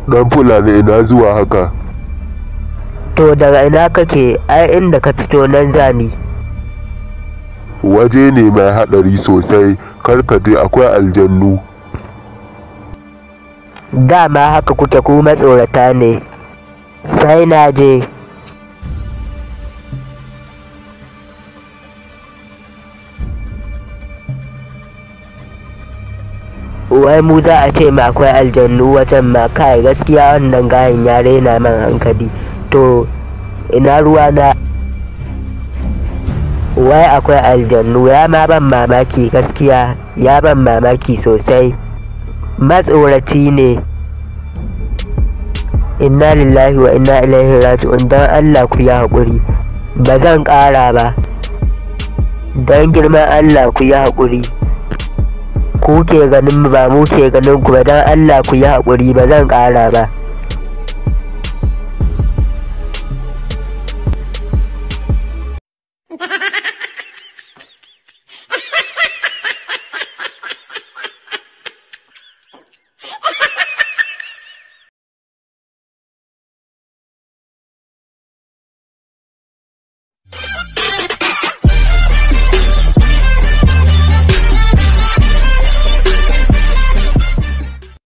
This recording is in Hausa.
Dan Fulani ina zuwa haka? To daga ina kake? Ai inda ka fito nan zani. Waje ne mai haɗari sosai, kar ka je akwai aljannu. Dama haka kuke ku matsorata ne. Sai na je. Wai mu za a ce ma akwai aljannu wajen ma, kai gaskiya wannan gayin ya raina man hankali. To ina ruwa na? Wai akwai aljannu, ya ma ban mamaki gaskiya, ya ban mamaki sosai. Matsoraci ne. Inna lillahi wa inna ilaihi raji'un, don Allah ku yi haƙuri, ba zan ƙara ba. Don girman Allah ku yi haƙuri. Ku ke ganin mu ba mu ke ganin ku ba, don Allah ku yi haƙuri, ba zan ƙara ba.